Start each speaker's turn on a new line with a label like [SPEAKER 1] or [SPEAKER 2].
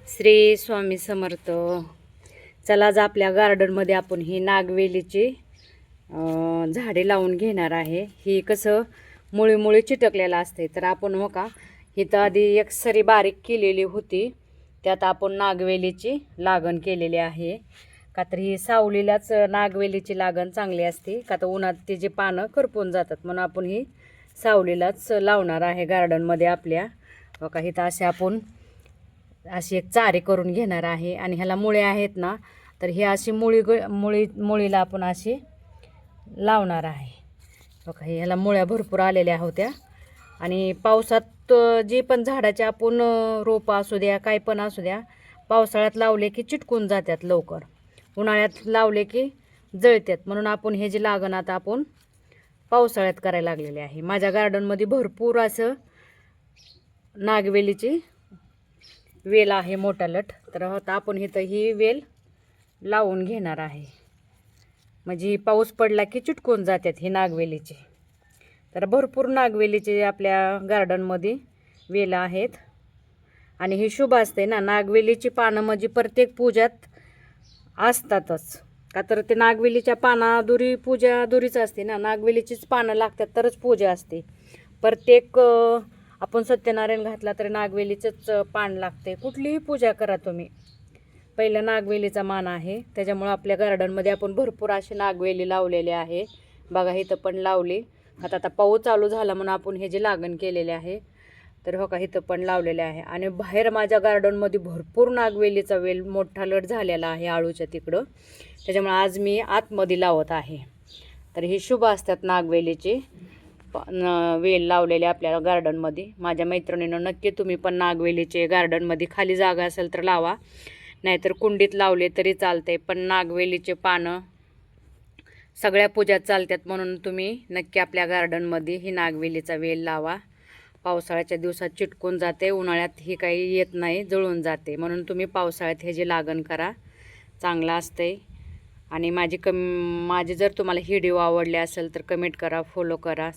[SPEAKER 1] श्री स्वामी समर्थ. चला आज आपल्या गार्डनमध्ये आपण ही नागवेलीची झाडे लावून घेणार आहे. ही कसं मुळी मुळी चिटकलेलं असते, तर आपण हो का इथं आधी एक सरी बारीक केलेली होती, त्यात आपण नागवेलीची लागण केलेली आहे. का तर ही सावलीलाच नागवेलीची लागण चांगली असते, का तर उन्हात तिची पानं करपून जातात, म्हणून आपण ही सावलीलाच लावणार आहे गार्डनमध्ये आपल्या. हो का इथं असे आपण अशी एक चारी करून घेणार आहे. आणि ह्याला मुळे आहेत ना, तर ही अशी मुळीला आपण अशी लावणार आहे. बघा ह्याला मुळ्या भरपूर आलेल्या होत्या. आणि पावसात जे पण झाडाच्या आपण रोपं असू द्या काय पण असू द्या, पावसाळ्यात लावले की चिटकून जातात लवकर, उन्हाळ्यात लावले की जळतात, म्हणून आपण हे जे लागण आता आपण पावसाळ्यात करायला लागलेले आहे. माझ्या गार्डनमध्ये भरपूर असं नागवेलीची वेल आहे मोठा लट, तर आता आपण इथं ही वेल लावून घेणार आहे. म्हणजे पाऊस पडला की चिटकून जातात ही नागवेलीची. तर भरपूर नागवेलीचे आपल्या गार्डनमध्ये वेल आहेत. आणि हे शुभ असते ना, नागवेलीची पानं म्हणजे प्रत्येक पूजात असतातच. का तर ते नागवेलीच्या पानादुरी पूजा दुरीच असते ना, नागवेलीचीच पानं लागतात तरच पूजा असते. प्रत्येक आपण सत्यनारायण घातला तर नागवेलीचंच पान लागते. कुठलीही पूजा करा तुम्ही, पहिलं नागवेलीचा मान आहे. त्याच्यामुळं आपल्या गार्डनमध्ये आपण भरपूर असे नागवेली लावलेले आहे. बघा इथं पण लावली. आता पाऊस चालू झाला म्हणून आपण हे जे लागण केलेले आहे, तर हो का इथं पण लावलेले आहे. आणि बाहेर माझ्या गार्डनमध्ये भरपूर नागवेलीचा वेल मोठा लट झालेला आहे आळूच्या तिकडं, त्याच्यामुळे आज मी आतमध्ये लावत आहे. तर हे शुभ असतात नागवेलीचे वेल लावलेले आपल्या गार्डनमध्ये. माझ्या मैत्रिणींनो, नक्की तुम्ही पण नागवेलीचे गार्डनमध्ये खाली जागा असेल तर लावा, नाहीतर कुंडीत लावले तरी चालते. पण नागवेलीचे पानं सगळ्या पूजात चालतात, म्हणून तुम्ही नक्की आपल्या गार्डनमध्ये ही नागवेलीचा वेल लावा. पावसाळ्याच्या दिवसात चिटकून जाते, उन्हाळ्यात ही काही येत नाही, जळून जाते, म्हणून तुम्ही पावसाळ्यात हे जे लागण करा, चांगलं असते. आणि माझे जर तुम्हाला व्हिडिओ आवडले असेल तर कमेंट करा, फॉलो करा,